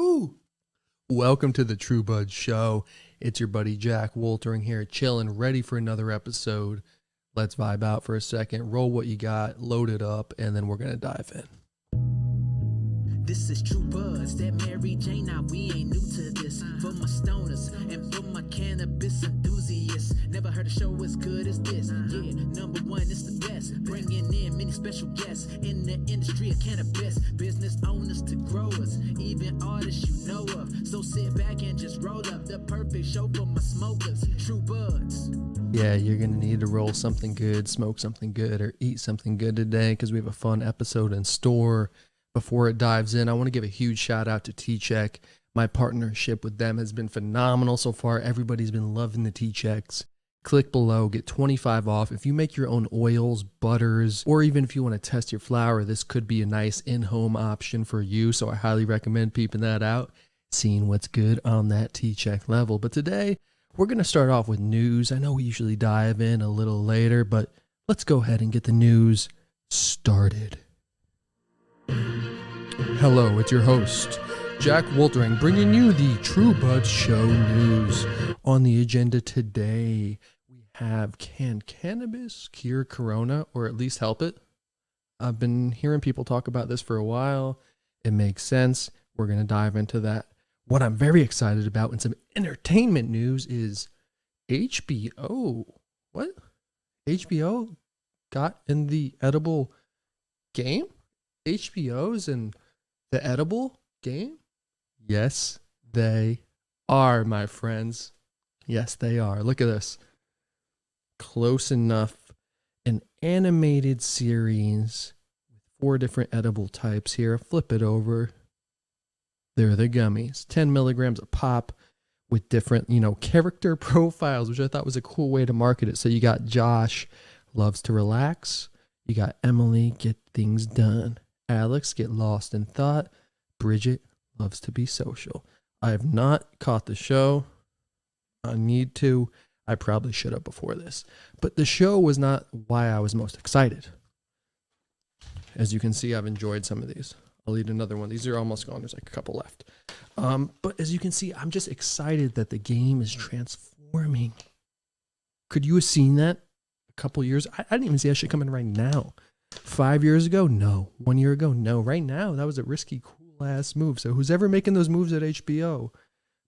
Woo! Welcome to the True Bud Show. It's your buddy Jack Woltering here, chilling, ready for another episode. Let's vibe out for a second, roll what you got, load it up, and then we're going to dive in. This is True Buds, that Mary Jane, now we ain't new to this. For my stoners and for my cannabis enthusiasts, never heard a show as good as this. Yeah, number one, it's the best. Bringing in many special guests in the industry of cannabis. Business owners to growers, even artists you know of. So sit back and just roll up the perfect show for my smokers. True Buds. Yeah, you're going to need to roll something good, smoke something good, or eat something good today because we have a fun episode in store. Before it dives in, I want to give a huge shout out to tCheck. My partnership with them has been phenomenal so far. Everybody's been loving the tChecks. Click below, get 25 off. If you make your own oils, butters, or even if you want to test your flower, this could be a nice in-home option for you. So I highly recommend peeping that out, seeing what's good on that tCheck level. But today, we're going to start off with news. I know we usually dive in a little later, but let's go ahead and get the news started. Hello, it's your host, Jack Woltering, bringing you the True Bud Show news. On the agenda today, we have, can cannabis cure corona or at least help it? I've been hearing people talk about this for a while. It makes sense. We're going to dive into that. What I'm very excited about in some entertainment news is HBO. What? HBO got in the edible game? HBO's in the edible game? Yes, they are, my friends. Yes, they are. Look at this. Close Enough, an animated series with 4 different edible types here. Flip it over. They're the gummies. 10 milligrams a pop with different, character profiles, which I thought was a cool way to market it. So you got Josh, loves to relax. You got Emily, get things done. Alex, get lost in thought. Bridget, loves to be social. I have not caught the show. I need to. I probably should have before this. But the show was not why I was most excited. As you can see, I've enjoyed some of these. I'll eat another one. These are almost gone. There's like a couple left. But as you can see, I'm just excited that the game is transforming. Could you have seen that a couple years? I didn't even see that shit coming right now. 5 years ago? No. 1 year ago? No. Right now, that was a risky, cool-ass move. So who's ever making those moves at HBO,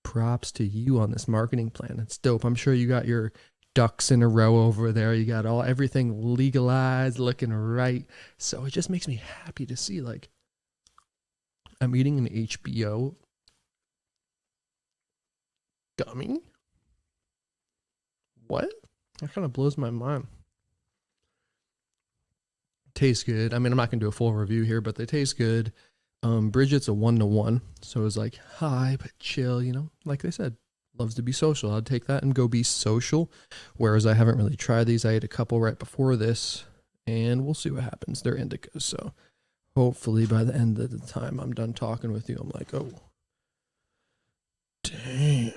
props to you on this marketing plan. It's dope. I'm sure you got your ducks in a row over there. You got everything legalized, looking right. So it just makes me happy to see, I'm eating an HBO gummy? What? That kind of blows my mind. Tastes good. I mean, I'm not going to do a full review here, but they taste good. Bridget's a 1-to-1. So it's like, hi, but chill, like they said, loves to be social. I'd take that and go be social. Whereas I haven't really tried these. I ate a couple right before this, and we'll see what happens. They're indicas, so hopefully by the end of the time I'm done talking with you, I'm like, oh, damn.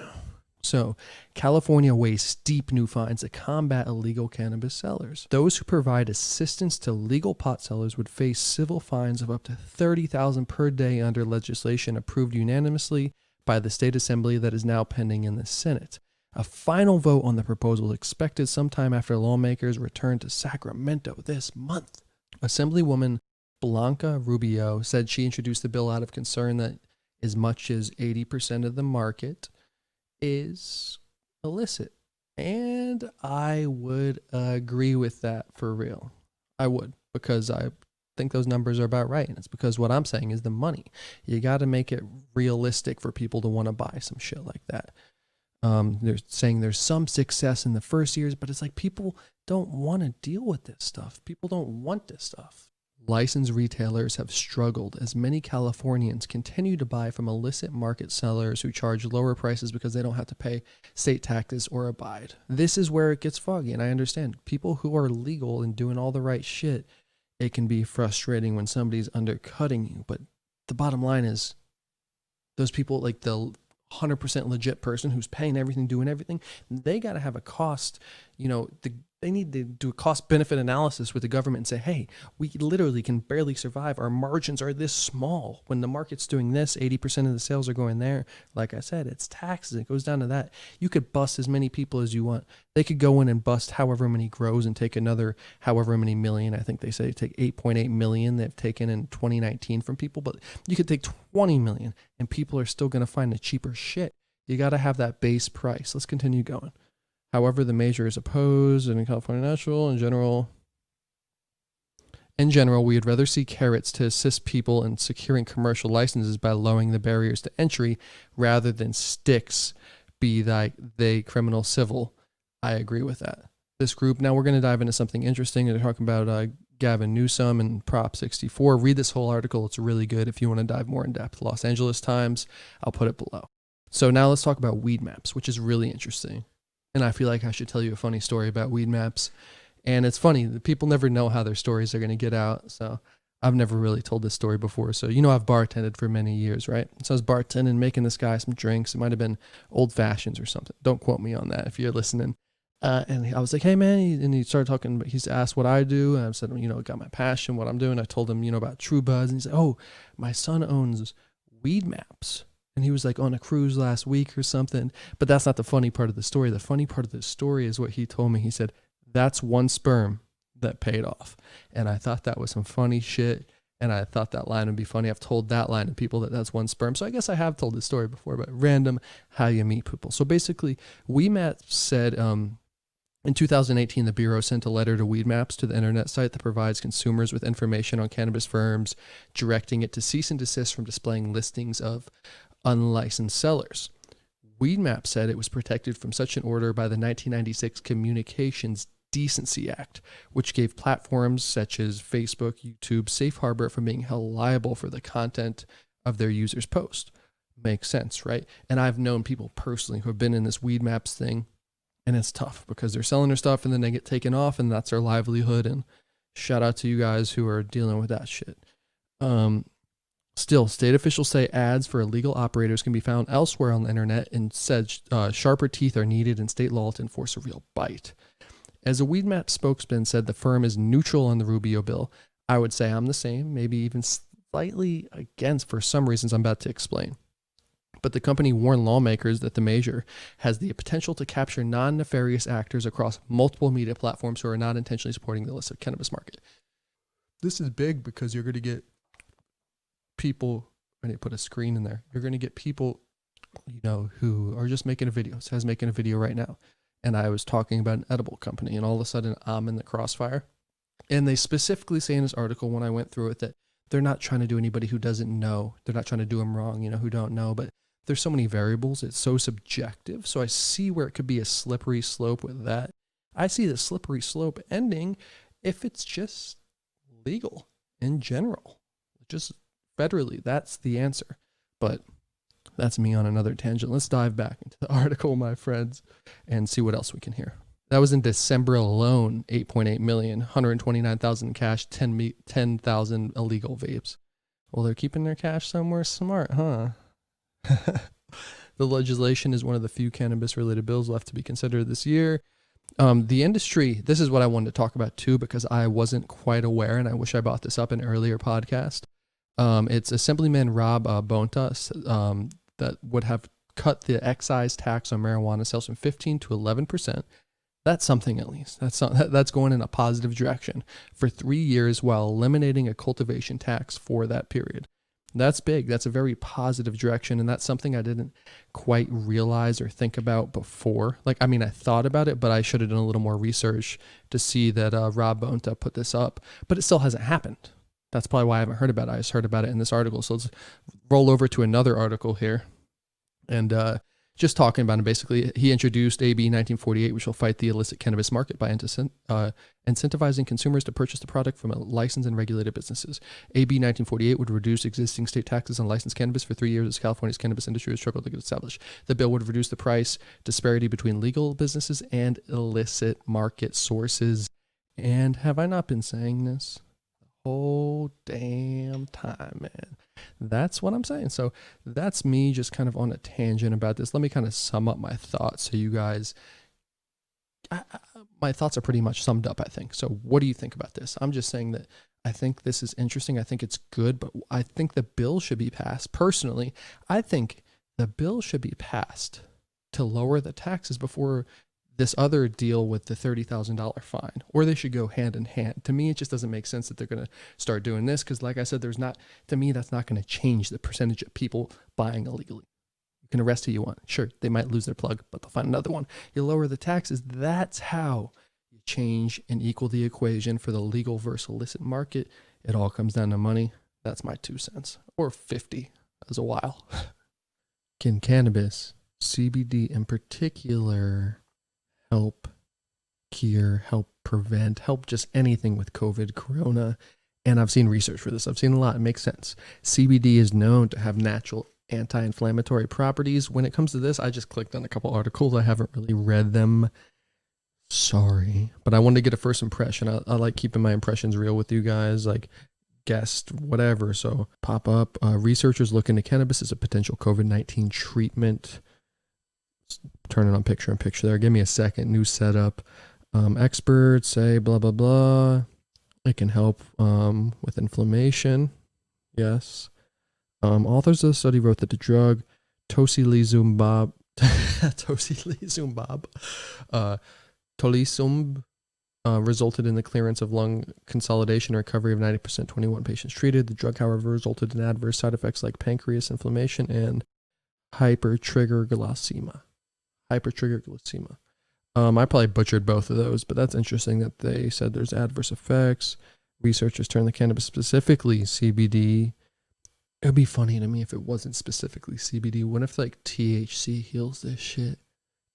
So, California weighs steep new fines to combat illegal cannabis sellers. Those who provide assistance to legal pot sellers would face civil fines of up to $30,000 per day under legislation approved unanimously by the state assembly that is now pending in the Senate. A final vote on the proposal is expected sometime after lawmakers return to Sacramento this month. Assemblywoman Blanca Rubio said she introduced the bill out of concern that as much as 80% of the market is illicit. And I would agree with that for real. I would, because I think those numbers are about right. And it's because what I'm saying is the money. You got to make it realistic for people to want to buy some shit like that. They're saying there's some success in the first years, but it's like people don't want to deal with this stuff. People don't want this stuff. Licensed retailers have struggled as many Californians continue to buy from illicit market sellers who charge lower prices because they don't have to pay state taxes or abide. This is where it gets foggy, and I understand. People who are legal and doing all the right shit, it can be frustrating when somebody's undercutting you, but the bottom line is those people, like the 100% legit person who's paying everything, doing everything, they got to have a cost. The They need to do a cost benefit analysis with the government and say, hey, we literally can barely survive. Our margins are this small. When the market's doing this, 80% of the sales are going there. Like I said, it's taxes. It goes down to that. You could bust as many people as you want. They could go in and bust however many grows and take another however many million. I think they say take 8.8 million they've taken in 2019 from people. But you could take 20 million and people are still going to find the cheaper shit. You got to have that base price. Let's continue going. However, the measure is opposed and in California Natural in general, we would rather see carrots to assist people in securing commercial licenses by lowering the barriers to entry rather than sticks, be they criminal, civil. I agree with that. This group, now we're going to dive into something interesting. They're talking about Gavin Newsom and Prop 64. Read this whole article. It's really good if you want to dive more in depth. Los Angeles Times, I'll put it below. So now let's talk about weed maps, which is really interesting. And I feel like I should tell you a funny story about weed maps. And it's funny, the people never know how their stories are going to get out. So I've never really told this story before. So, I've bartended for many years, right? So I was bartending, making this guy some drinks. It might have been old fashions or something. Don't quote me on that if you're listening. And I was like, hey, man. And he started talking. He's asked what I do. And I said, got my passion, what I'm doing. I told him, about True Buds. And he said, oh, my son owns weed maps. And he was like on a cruise last week or something. But that's not the funny part of the story. The funny part of the story is what he told me. He said, that's one sperm that paid off. And I thought that was some funny shit. And I thought that line would be funny. I've told that line to people that's one sperm. So I guess I have told this story before, but random how you meet people. So basically, WeedMaps said in 2018, the Bureau sent a letter to WeedMaps to the internet site that provides consumers with information on cannabis firms, directing it to cease and desist from displaying listings of unlicensed sellers. WeedMap said it was protected from such an order by the 1996 Communications Decency Act, which gave platforms such as Facebook, YouTube, safe harbor from being held liable for the content of their users' post. Makes sense, right? And I've known people personally who have been in this WeedMaps thing, and it's tough because they're selling their stuff and then they get taken off and that's their livelihood. And shout out to you guys who are dealing with that shit. Still, state officials say ads for illegal operators can be found elsewhere on the internet and said sharper teeth are needed in state law to enforce a real bite. As a WeedMap spokesman said the firm is neutral on the Rubio bill, I would say I'm the same, maybe even slightly against for some reasons I'm about to explain. But the company warned lawmakers that the measure has the potential to capture non-nefarious actors across multiple media platforms who are not intentionally supporting the illicit cannabis market. This is big because you're going to get people, when they put a screen in there, you're going to get people, who are just making a video. Says making a video right now. And I was talking about an edible company and all of a sudden I'm in the crossfire. And they specifically say in this article when I went through it that they're not trying to do anybody who doesn't know. They're not trying to do them wrong, who don't know. But there's so many variables. It's so subjective. So I see where it could be a slippery slope with that. I see the slippery slope ending if it's just legal in general. Just federally, that's the answer. But that's me on another tangent. Let's dive back into the article, my friends, and see what else we can hear. That was in December alone, 8.8 million, 129,000 cash, 10,000 illegal vapes. Well, they're keeping their cash somewhere smart, huh? The legislation is one of the few cannabis-related bills left to be considered this year. The industry, this is what I wanted to talk about too, because I wasn't quite aware, and I wish I brought this up in an earlier podcast. It's Assemblyman Rob Bonta that would have cut the excise tax on marijuana sales from 15 to 11%. That's something at least. That's going in a positive direction for 3 years while eliminating a cultivation tax for that period. That's big. That's a very positive direction, and that's something I didn't quite realize or think about before. I thought about it, but I should have done a little more research to see that Rob Bonta put this up, but it still hasn't happened. That's probably why I haven't heard about it. I just heard about it in this article. So let's roll over to another article here. And just talking about it, basically, he introduced AB 1948, which will fight the illicit cannabis market by incentivizing consumers to purchase the product from licensed and regulated businesses. AB 1948 would reduce existing state taxes on licensed cannabis for 3 years as California's cannabis industry has struggled to get established. The bill would reduce the price disparity between legal businesses and illicit market sources. And have I not been saying this whole damn time, man? That's what I'm saying. So that's me just kind of on a tangent about this. Let me kind of sum up my thoughts so you guys my thoughts are pretty much summed up, I think. So what do you think about this? I'm just saying that I think this is interesting. I think it's good, but I think the bill should be passed. Personally, I think the bill should be passed to lower the taxes before this other deal with the $30,000 fine, or they should go hand in hand. To me, it just doesn't make sense that they're going to start doing this because, like I said, to me, that's not going to change the percentage of people buying illegally. You can arrest who you want. Sure, they might lose their plug, but they'll find another one. You lower the taxes. That's how you change and equal the equation for the legal versus illicit market. It all comes down to money. That's my 2 cents, or 50 as a while. Can cannabis, CBD in particular, help cure, help prevent, help just anything with COVID, corona? And I've seen research for this. I've seen a lot. It makes sense. CBD is known to have natural anti-inflammatory properties. When it comes to this, I just clicked on a couple articles. I haven't really read them. Sorry. But I wanted to get a first impression. I like keeping my impressions real with you guys, like guest, whatever. So pop up. Researchers look into cannabis as a potential COVID-19 treatment. Turn it on picture in picture there. Give me a second. New setup. Experts say blah, blah, blah. It can help with inflammation. Yes. Authors of the study wrote that the drug tocilizumab, tolisumb, resulted in the clearance of lung consolidation and recovery of 90%, 21 patients treated. The drug, however, resulted in adverse side effects like pancreas inflammation and hypertriglyceridemia. I probably butchered both of those, but that's interesting that they said there's adverse effects. Researchers turned the cannabis, specifically CBD. It would be funny to me if it wasn't specifically CBD. What if like THC heals this shit?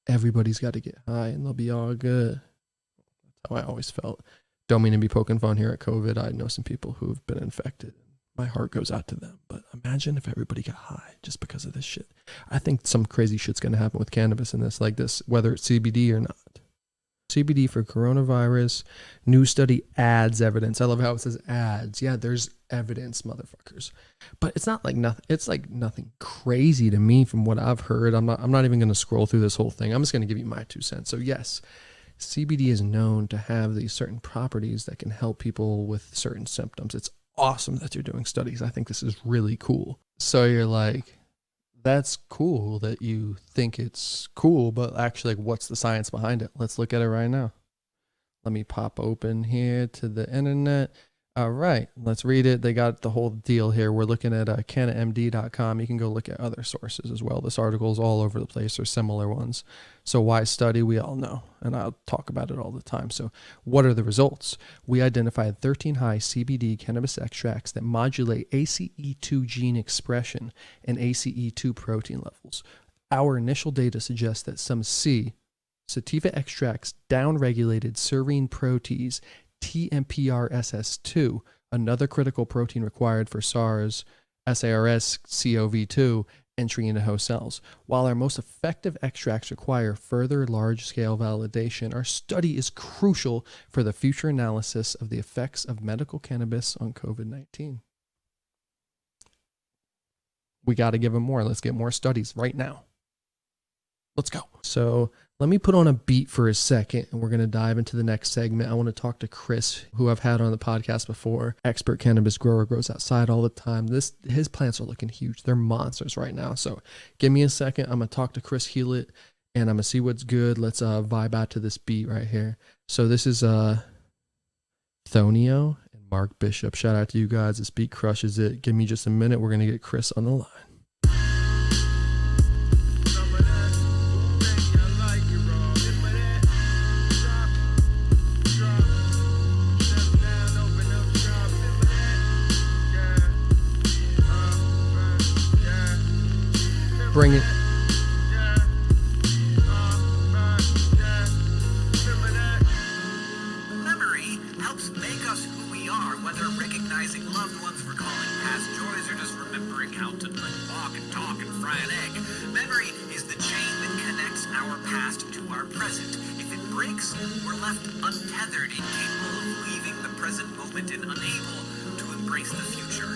Everybody's got to get high and they'll be all good. That's how I always felt. Don't mean to be poking fun here at COVID. I know some people who've been infected. My heart goes out to them. But imagine if everybody got high just because of this shit. I think some crazy shit's going to happen with cannabis in this, like this, whether it's CBD or not. CBD for coronavirus. New study adds evidence. I love how it says adds. Yeah, there's evidence, motherfuckers. But it's not like nothing. It's like nothing crazy to me from what I've heard. I'm not even going to scroll through this whole thing. I'm just going to give you my 2 cents. So yes, CBD is known to have these certain properties that can help people with certain symptoms. It's awesome that you're doing studies. I think this is really cool. So you're like, that's cool that you think it's cool, but actually, like, what's the science behind it? Let's look at it right now. Let me pop open here to the internet. All right, let's read it. They got the whole deal here. We're looking at CannaMD.com. You can go look at other sources as well. This article is all over the place, or similar ones. So why study? We all know, and I'll talk about it all the time. So what are the results? We identified 13 high CBD cannabis extracts that modulate ACE2 gene expression and ACE2 protein levels. Our initial data suggests that some sativa extracts downregulated serine protease TMPRSS2, another critical protein required for SARS-CoV-2 entry into host cells. While our most effective extracts require further large-scale validation, our study is crucial for the future analysis of the effects of medical cannabis on COVID-19. We got to give them more. Let's get more studies right now. Let's go. So let me put on a beat for a second, and we're going to dive into the next segment. I want to talk to Chris, who I've had on the podcast before. Expert cannabis grower, grows outside all the time. His plants are looking huge. They're monsters right now. So give me a second. I'm going to talk to Chris Hulit, and I'm going to see what's good. Let's vibe out to this beat right here. So this is Thonio and Marc Bishop. Shout out to you guys. This beat crushes it. Give me just a minute. We're going to get Chris on the line. Bring it. Memory helps make us who we are, whether recognizing loved ones, recalling past joys, or just remembering how to walk and talk and fry an egg. Memory is the chain that connects our past to our present. If it breaks, we're left untethered, incapable of leaving the present moment and unable to embrace the future.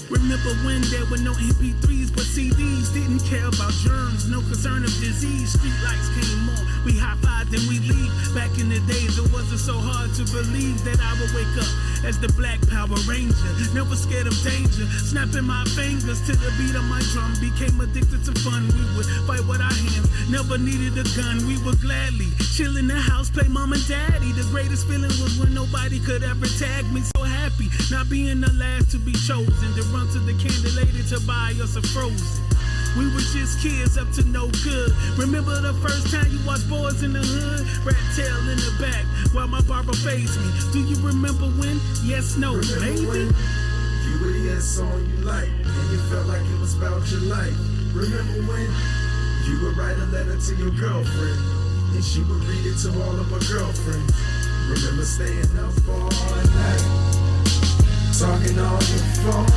Remember when there were no MP3s but CDs? Didn't didn't care about germs, no concern of disease. Street lights came on, we high-fived and we leave. Back in the days, it wasn't so hard to believe that I would wake up as the Black Power Ranger, never scared of danger. Snapping my fingers to the beat of my drum, became addicted to fun. We would fight with our hands, never needed a gun. We would gladly chill in the house, play mom and daddy. The greatest feeling was when nobody could ever tag me. So happy, not being the last to be chosen, to run to the candy lady to buy us a frozen. We were just kids up to no good. Remember the first time you watched Boys in the Hood? Rat tail in the back while my barber faced me. Do you remember when? Yes, no, maybe. When you were the song you liked and you felt like it was about your life. Remember when you would write a letter to your girlfriend and she would read it to all of her girlfriends. Remember staying up all night, talking on your phone.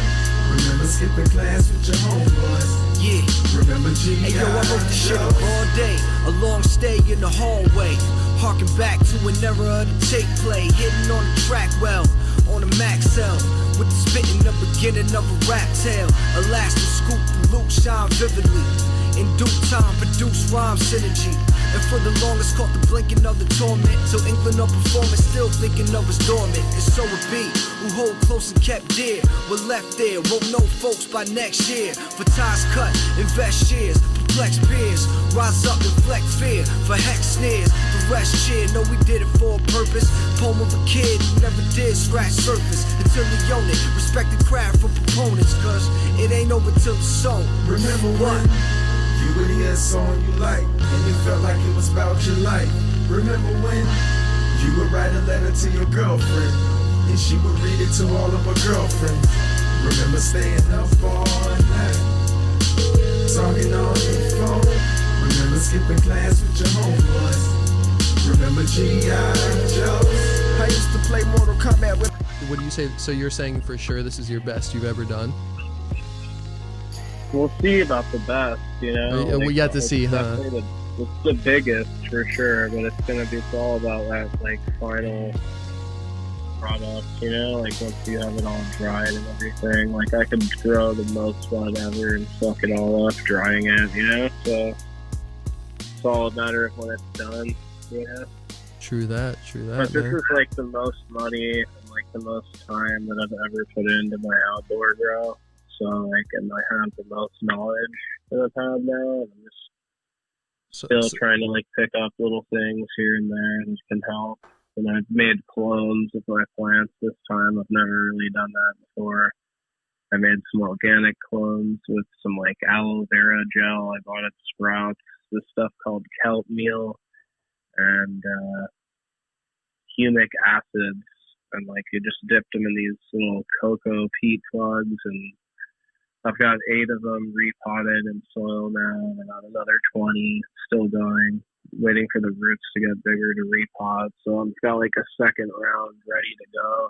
Remember skipping class with your homeboys. Yeah. Remember G.I. Hey yo, I wrote this shit up all day. A long stay in the hallway. Harking back to an era of the tape play. Hitting on the track well, on a Max L. With the spitting the beginning of a rap tale. Elastic scoop and Luke shine vividly. In due time, produce rhyme synergy. And for the longest, caught the blinking of the torment. Till England of performance, still thinking of us dormant. And so it be, who hold close and kept dear. Were left there, won't know folks by next year. For ties cut, invest shares, perplex peers. Rise up, inflect fear, for hex sneers. The rest cheer, know we did it for a purpose. Poem of a kid who never did scratch surface. Until he owned it, respect the craft for proponents. Cause it ain't over till it's sown. Remember what? You would hear a song you liked and you felt like it was about your life. Remember when you would write a letter to your girlfriend and she would read it to all of her girlfriends. Remember staying up all night, talking on your phone. Remember skipping class with your homeboys. Remember G.I. Joe. I used to play Mortal Kombat with. What do you say? So you're saying for sure this is your best you've ever done? We'll see about the best, you know. We got to see, huh? It's the biggest for sure, but it's all about that like final product, you know. Like once you have it all dried and everything, like I could grow the most bud ever and suck it all up, drying it, you know. So it's all a matter of when it's done, you know. True that, But this man. is like the most money and like the most time that I've ever put into my outdoor grow. So like, and I have the most knowledge that I've had now, and I'm just still trying to like pick up little things here and there and can help. And I've made clones of my plants this time. I've never really done that before. I made some organic clones with some like aloe vera gel I bought at Sprouts. This stuff called kelp meal and humic acids, and like you just dipped them in these little cocoa peat plugs, and I've got 8 of them repotted in soil now, and I got another 20 still going, waiting for the roots to get bigger to repot. So I've got like a second round ready to go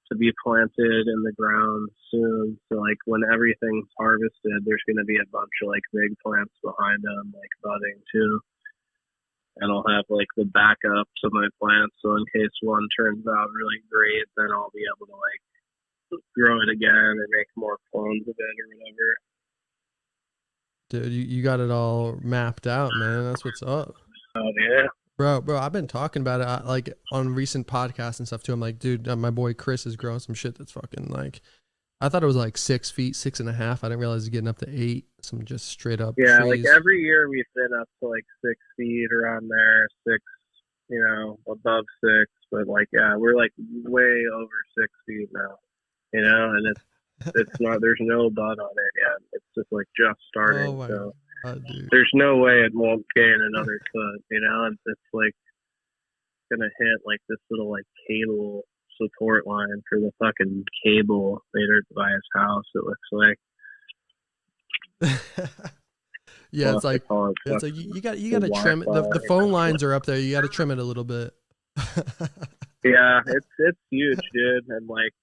to be planted in the ground soon. So like when everything's harvested, there's going to be a bunch of like big plants behind them, like budding too. And I'll have like the backups of my plants. So in case one turns out really great, then I'll be able to like grow it again and make more clones of it or whatever. Dude, you got it all mapped out, man. That's what's up. Oh yeah, Bro, I've been talking about it like on recent podcasts and stuff too. I'm like, dude, my boy Chris is growing some shit that's fucking like, I thought it was like 6 feet, 6.5. I didn't realize it's getting up to 8. Some just straight up yeah. trees. Like every year we've been up to like 6 feet around there, 6, you know, above 6. But like, yeah, we're like way over 6 feet now, you know, and it's not. There's no bud on it yet. It's just like just starting. Oh my so God, dude. there's no way it won't gain another foot, you know. It's like gonna hit like this little like cable support line for the fucking cable later by his house. It looks like. Yeah, Well, it's like you got to trim it. The phone lines are up there. You got to trim it a little bit. Yeah, it's huge, dude. And like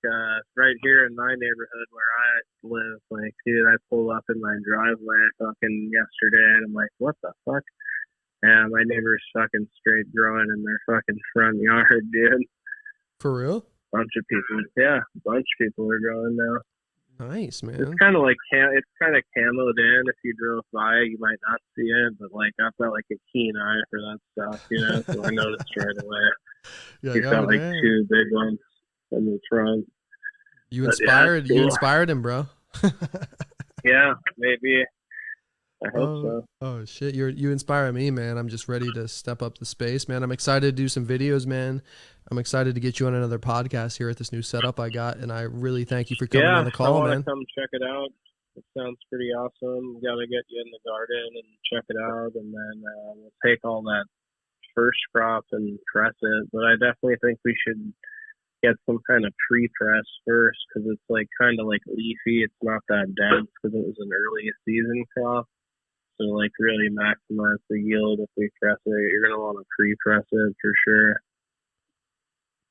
right here in my neighborhood where I live, like dude, I pulled up in my driveway fucking yesterday and I'm like, what the fuck? And my neighbor's fucking straight growing in their fucking front yard, dude. For real? Bunch of people are growing now. Nice, man. It's kind of like it's kind of camoed in. If you drove by, you might not see it, but like I've got like a keen eye for that stuff, you know. So I noticed right away. Yeah, He's got like damn. 2 big ones in the front. You But, inspired. cool. You inspired him, bro. Yeah, maybe. I hope so. Oh shit, you inspire me, man. I'm just ready to step up the space, man. I'm excited to do some videos, man. I'm excited to get you on another podcast here at this new setup I got, and I really thank you for coming on the call, I want man. to come check it out. It sounds pretty awesome. Got to get you in the garden and check it out, and then we'll take all that first crop and press it. But I definitely think we should get some kind of pre-press first, because it's like kind of like leafy. It's not that dense because it was an early season crop. So like really maximize the yield if we press it. You're gonna want to pre-press it for sure.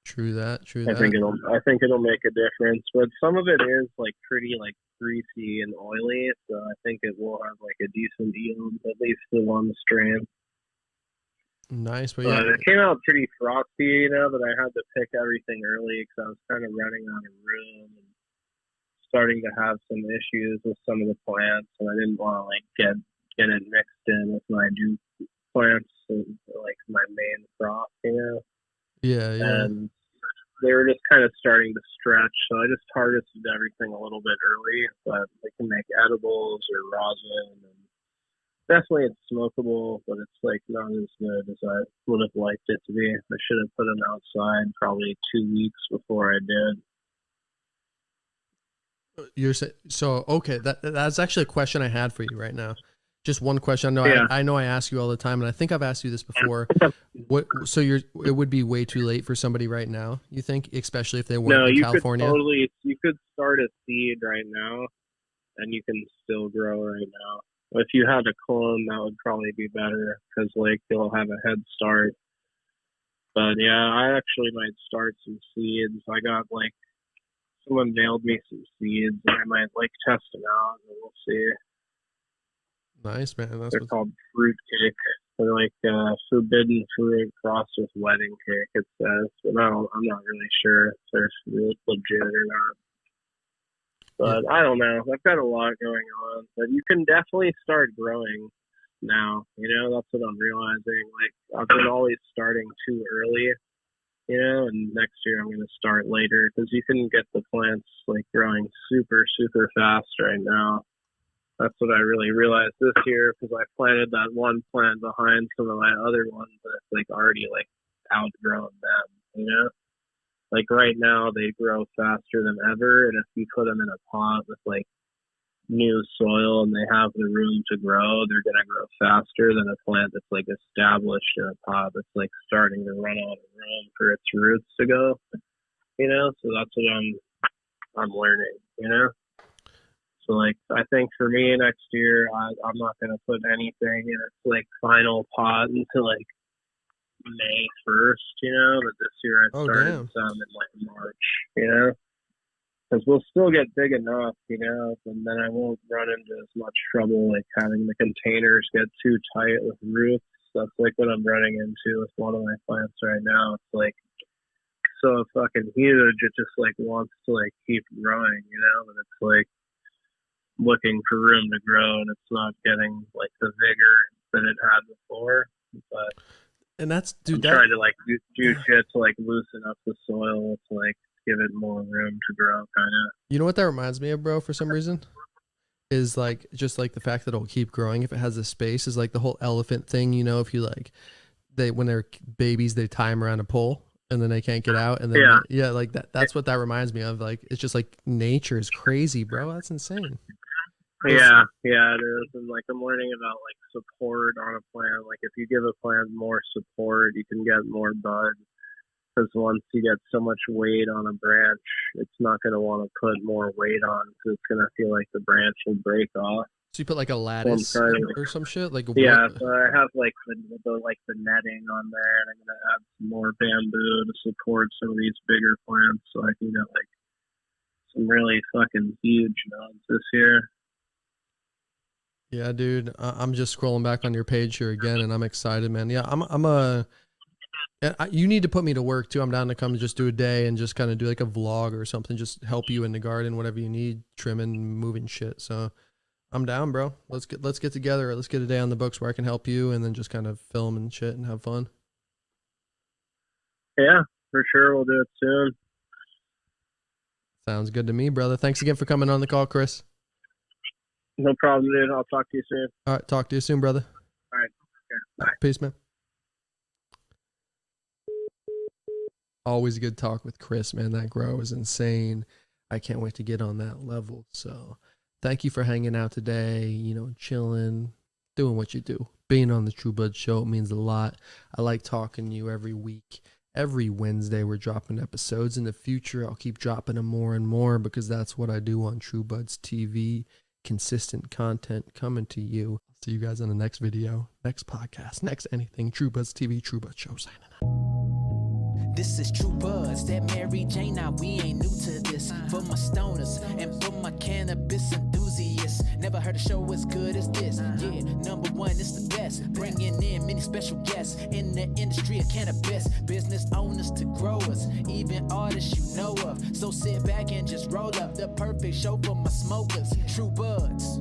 True that. I think it'll make a difference. But some of it is like pretty like greasy and oily, so I think it will have like a decent yield, at least the one strain. Nice, but yeah, it came out pretty frosty, you know, but I had to pick everything early because I was kind of running out of room and starting to have some issues with some of the plants, and I didn't want to like get it mixed in with my new plants and like my main crop, you know. Yeah. And they were just kind of starting to stretch, so I just harvested everything a little bit early, but they can make edibles or rosin, and definitely it's smokable, but it's like not as good as I would have liked it to be. I should have put them outside probably 2 weeks before I did. You're saying so? Okay, that's actually a question I had for you right now. Just one question. I know I ask you all the time, and I think I've asked you this before. So it would be way too late for somebody right now, you think, especially if they weren't in California? You could start a seed right now, and you can still grow right now. If you had a clone, that would probably be better, because like you'll have a head start. But yeah, I actually might start some seeds. I got like someone mailed me some seeds, and I might like test them out, and we'll see. Nice, man. They're called fruit cake. They're like forbidden fruit crossed with wedding cake, it says. But I'm not really sure if they're legit or not. But yeah. I don't know. I've got a lot going on. But you can definitely start growing now. You know, that's what I'm realizing. Like, I've been always starting too early, you know, and next year I'm going to start later, because you can get the plants like growing super, super fast right now. That's what I really realized this year, because I planted that one plant behind some of my other ones that it's like already like outgrown them, you know? Like right now they grow faster than ever, and if you put them in a pot with like new soil and they have the room to grow, they're going to grow faster than a plant that's like established in a pot that's like starting to run out of room for its roots to go, you know? So that's what I'm learning, you know? So like, I think for me next year, I'm not going to put anything in its like final pot until like May 1st, you know, but this year I started some in like March, you know, because we'll still get big enough, you know, and then I won't run into as much trouble like having the containers get too tight with roots. That's like what I'm running into with one of my plants right now. It's like so fucking huge, it just like wants to like keep growing, you know, but it's like looking for room to grow, and it's not getting like the vigor that it had before. But and that's trying to like do shit to like loosen up the soil to like give it more room to grow, kind of. You know what that reminds me of, bro? For some reason, is like just like the fact that it'll keep growing if it has the space. Is like the whole elephant thing. You know, if you like when they're babies, they tie them around a pole and then they can't get out, and then like that. That's what that reminds me of. Like it's just like nature is crazy, bro. That's insane. Yeah, it is. And like I'm learning about like support on a plant. Like if you give a plant more support, you can get more bud. Because once you get so much weight on a branch, it's not going to want to put more weight on, because it's going to feel like the branch will break off. So you put like a lattice or some shit, like so I have like the netting on there, and I'm going to add some more bamboo to support some of these bigger plants, so I can get like some really fucking huge nodes this year. Yeah, dude, I'm just scrolling back on your page here again, and I'm excited, man. Yeah, I'm a And you need to put me to work too. I'm down to come just do a day and just kind of do like a vlog or something. Just help you in the garden, whatever you need, trimming, moving shit. So I'm down, bro. Let's get together. Let's get a day on the books where I can help you and then just kind of film and shit and have fun. Yeah, for sure. We'll do it soon. Sounds good to me, brother. Thanks again for coming on the call, Chris. No problem, dude. I'll talk to you soon. All right. Talk to you soon, brother. All right. Okay. Bye. Peace, man. Always a good talk with Chris, man. That grow is insane. I can't wait to get on that level. So thank you for hanging out today, you know, chilling, doing what you do. Being on the True Bud Show means a lot. I like talking to you every week. Every Wednesday we're dropping episodes. In the future, I'll keep dropping them more and more because that's what I do on True Buds TV. Consistent content coming to you. See you guys on the next video, next podcast, next anything. True Buds TV, True Buds Show signing out. This is True Buds, that Mary Jane. Now we ain't new to this. For my stoners and for my cannabis enthusiasts, never heard a show as good as this. Yeah, number one, it's the best. Bringing in many special guests in the industry of cannabis. Business owners to growers, even artists you know of. So sit back and just roll up the perfect show for my smokers. True Buds.